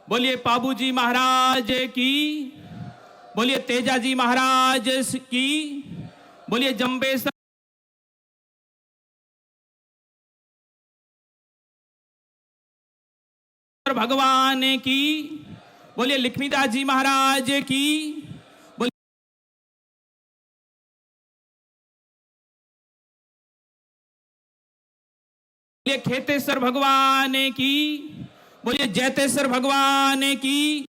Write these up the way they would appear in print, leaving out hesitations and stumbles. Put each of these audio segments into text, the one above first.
बोलिए पाबूजी महाराज की, बोलिए तेजाजी महाराज की, बोलिए जंबेसर भगवान की, बोलिए लक्ष्मीदास जी महाराज की, बोलिए खेतेश्वर भगवान की, बोलिए जैतेश्वर भगवान की।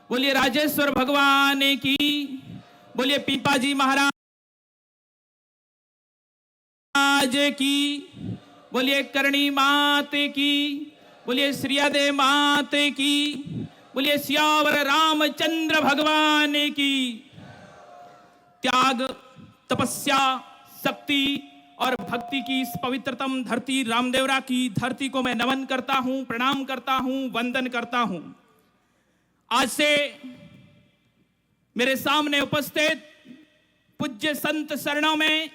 बोलिए राजेश्वर भगवान की, बोलिए पीपाजी महाराज की, बोलिए करणी मात की, बोलिए श्रीयादे मात की, बोलिए सियावर रामचंद्र भगवान की। त्याग, तपस्या, शक्ति और भक्ति की इस पवित्रतम धरती रामदेवरा की धरती को मैं नमन करता हूं, प्रणाम करता हूं, वंदन करता हूं। आज से मेरे सामने उपस्थित पूज्य संत शरणों में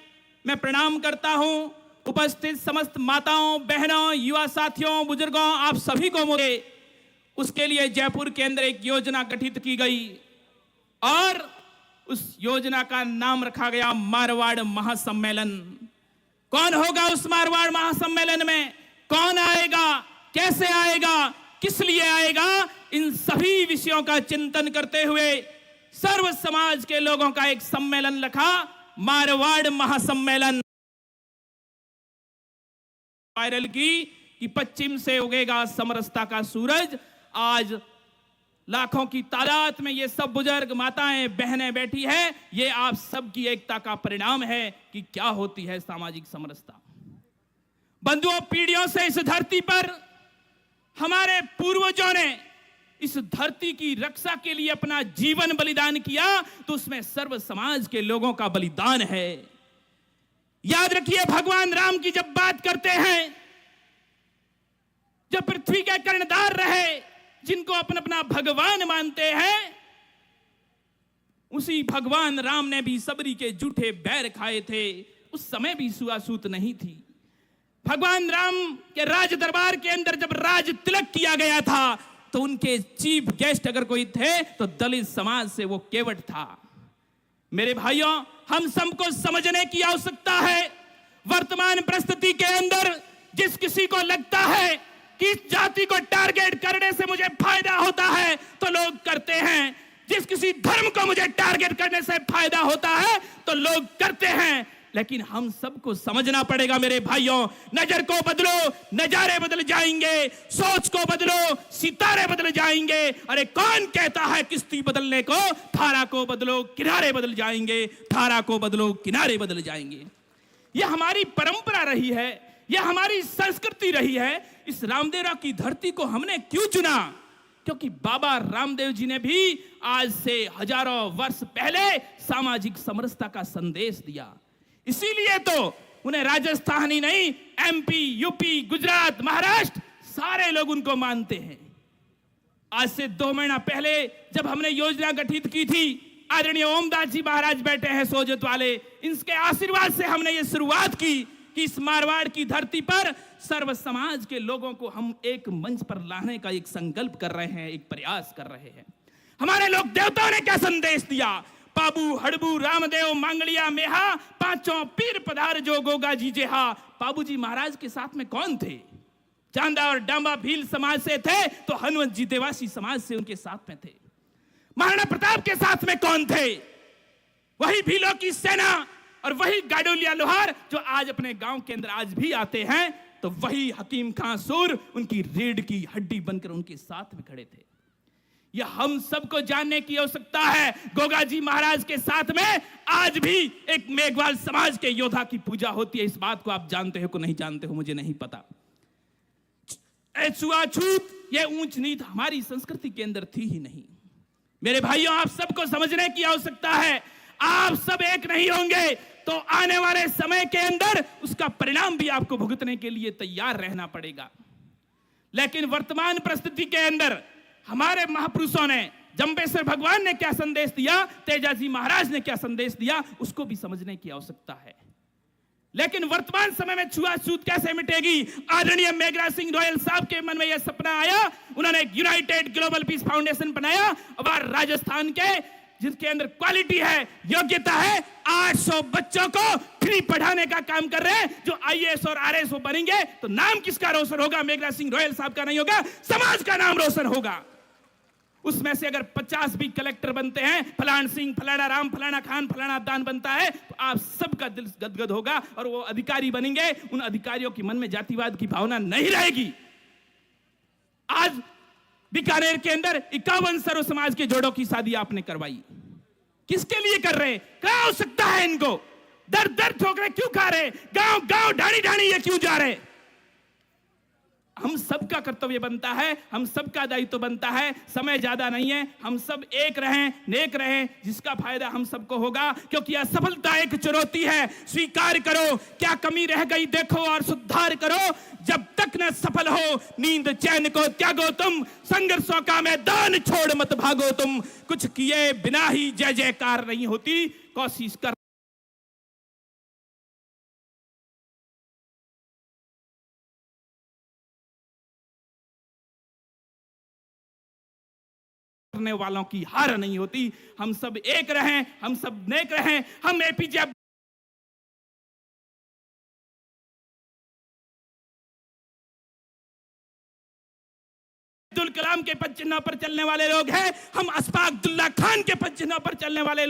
मैं प्रणाम करता हूं। उपस्थित समस्त माताओं, बहनों, युवा साथियों, बुजुर्गों, आप सभी को मुझे उसके लिए जयपुर के अंदर एक योजना गठित की गई और उस योजना का नाम रखा गया मारवाड़ महासम्मेलन। कौन होगा उस मारवाड़ महासम्मेलन में? कौन आएगा, कैसे आएगा, किस लिए आएगा? इन सभी विषयों का चिंतन करते हुए सर्व समाज के लोगों का एक सम्मेलन रखा, मारवाड़ महासम्मेलन। वायरल की कि पश्चिम से उगेगा समरसता का सूरज। आज लाखों की तादाद में ये सब बुजुर्ग, माताएं, बहनें बैठी है। ये आप सबकी एकता का परिणाम है कि क्या होती है सामाजिक समरसता। बंधुओं, पीढ़ियों से इस धरती पर हमारे पूर्वजों ने इस धरती की रक्षा के लिए अपना जीवन बलिदान किया, तो उसमें सर्व समाज के लोगों का बलिदान है। याद रखिए, भगवान राम की जब बात करते हैं, जब पृथ्वी के कर्णधार रहे, जिनको अपना अपना भगवान मानते हैं, उसी भगवान राम ने भी सबरी के जूठे बैर खाए थे। उस समय भी छुआछूत नहीं थी। भगवान राम के राज दरबार के अंदर जब राज तिलक किया गया था, तो उनके चीफ गेस्ट अगर कोई थे तो दलित समाज से वो केवट था। मेरे भाइयों, हम सबको समझने की आवश्यकता है। वर्तमान परिस्थिति के अंदर जिस किसी को लगता है कि इस जाति को टारगेट करने से मुझे फायदा होता है, तो लोग करते हैं। जिस किसी धर्म को मुझे टारगेट करने से फायदा होता है, तो लोग करते हैं। लेकिन हम सबको समझना पड़ेगा मेरे भाइयों, नजर को बदलो, नजारे बदल जाएंगे। सोच को बदलो, सितारे बदल जाएंगे। अरे कौन कहता है किश्ती बदलने को? धारा को बदलो, किनारे बदल जाएंगे। धारा को बदलो, किनारे बदल जाएंगे। यह हमारी परंपरा रही है, यह हमारी संस्कृति रही है। इस रामदेवरा की धरती को हमने क्यों चुना? क्योंकि बाबा रामदेव जी ने भी आज से हजारों वर्ष पहले सामाजिक समरसता का संदेश दिया। इसीलिए तो उन्हें राजस्थान ही नहीं, एमपी, यूपी, गुजरात, महाराष्ट्र, सारे लोग उनको मानते हैं। आज से 2 महीना पहले जब हमने योजना गठित की थी, आदरणीय ओमदास जी महाराज बैठे हैं सोजत वाले, इनके आशीर्वाद से हमने ये शुरुआत की कि इस मारवाड़ की धरती पर सर्व समाज के लोगों को हम एक मंच पर लाने का एक संकल्प कर रहे हैं, एक प्रयास कर रहे हैं। हमारे लोक देवताओं ने क्या संदेश दिया? पाबू, हड़बू, रामदेव, मांगलिया, मेहा, पांचों पीर पधार जो गोगा जी जेहा। पाबूजी महाराज के साथ में कौन थे? चांदा और डांबा भील समाज से थे, तो हनुमंत जी देवासी समाज से उनके साथ में थे। महाराणा प्रताप के साथ में कौन थे? वही भीलों की सेना और वही गाडोलिया लोहार जो आज अपने गांव के अंदर आज भी आते हैं, तो वही हकीम खां सूर उनकी रीढ़ की हड्डी बनकर उनके साथ में खड़े थे। यह हम सबको जानने की आवश्यकता है। गोगा जी महाराज के साथ में आज भी एक मेघवाल समाज के योद्धा की पूजा होती है। इस बात को आप जानते हो कि नहीं जानते हो, मुझे नहीं पता। छुआछूत, ये ऊंच नीच हमारी संस्कृति के अंदर थी ही नहीं। मेरे भाइयों, आप सबको समझने की आवश्यकता है। आप सब एक नहीं होंगे तो आने वाले समय के अंदर उसका परिणाम भी आपको भुगतने के लिए तैयार रहना पड़ेगा। लेकिन वर्तमान परिस्थिति के अंदर हमारे महापुरुषों ने जंबेश्वर भगवान ने क्या संदेश दिया, तेजाजी महाराज ने क्या संदेश दिया, उसको भी समझने की आवश्यकता है। लेकिन वर्तमान समय में छुआछूत कैसे मिटेगी? आदरणीय मेघराज सिंह रोयल साहब के मन में यह सपना आया, उन्होंने एक यूनाइटेड ग्लोबल पीस फाउंडेशन बनाया और राजस्थान के जिसके अंदर क्वालिटी है, योग्यता है, 800 बच्चों को फ्री पढ़ाने का काम कर रहे हैं, जो आईएएस और आरएएस बनेंगे तो नाम किसका रोशन होगा? मेघराज सिंह रोयल साहब का नहीं होगा, समाज का नाम रोशन होगा। उसमें से अगर 50 भी कलेक्टर बनते हैं, फलाना सिंह, फलाना राम, फलाना खान, फलाना अद्दान बनता है, तो आप सबका दिल गदगद होगा और वो अधिकारी बनेंगे। उन अधिकारियों के मन में जातिवाद की भावना नहीं रहेगी। आज बीकानेर के अंदर 51 सर्व समाज के जोड़ों की शादी आपने करवाई, किसके लिए कर रहे? क्या आवश्यकता है इनको? दर दर ठोकरे क्यों खा रहे? गांव गांव ढाणी ढाणी ये क्यों जा रहे? हम सबका कर्तव्य बनता है, हम सबका दायित्व बनता है। समय ज्यादा नहीं है, हम सब एक रहें, नेक रहें, जिसका फायदा हम सबको होगा। क्योंकि असफलता एक चुनौती है, स्वीकार करो, क्या कमी रह गई देखो और सुधार करो। जब तक न सफल हो नींद चैन को त्यागो तुम, संघर्षों का मैदान छोड़ मत भागो तुम। कुछ किए बिना ही जय जयकार नहीं होती, कोशिश कर। करने वालों की हार नहीं होती। हम सब एक रहें, हम सब नेक रहें। हम एपीजे अब्दुल कलाम के पद चिन्ह पर चलने वाले लोग हैं, हम अशफाकुल्लाह खान के पद चिन्ह पर चलने वाले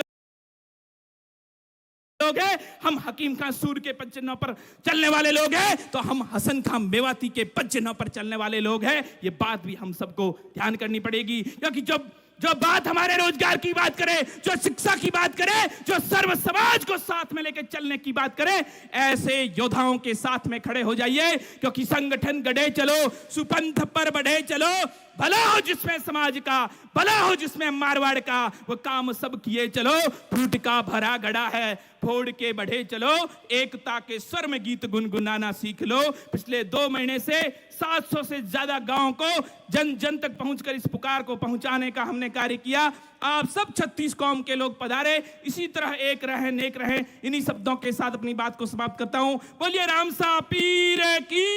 लोग हैं, हम हकीम खान सूर के पद चिन्ह पर चलने वाले लोग हैं, तो हम हसन खान मेवाती के पद चिन्ह पर चलने वाले लोग हैं। ये बात भी हम सबको ध्यान करनी पड़ेगी। क्योंकि जो बात हमारे रोजगार की बात करे, जो शिक्षा की बात करे, जो सर्व समाज को साथ में लेकर चलने की बात करे, ऐसे योद्धाओं के साथ में खड़े हो जाइए। क्योंकि संगठन गढ़े चलो, सुपंथ पर बढ़े चलो, भला हो जिसमें समाज का, भला हो जिसमें मारवाड़ का, वो काम सब किए चलो। फूट का भरा गड़ा है, फोड़ के बढ़े चलो, एकता के स्वर में गीत गुनगुनाना सीख लो। पिछले 2 महीने से 700 से ज्यादा गांव को जन जन तक पहुंचकर इस पुकार को पहुंचाने का हमने कार्य किया। आप सब 36 कौम के लोग पधारे, इसी तरह एक रहे, नेक रहे। इन्हीं शब्दों के साथ अपनी बात को समाप्त करता हूं। बोलिए रामसा पीर की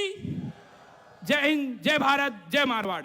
जय हिंद, जय भारत, जय मारवाड़।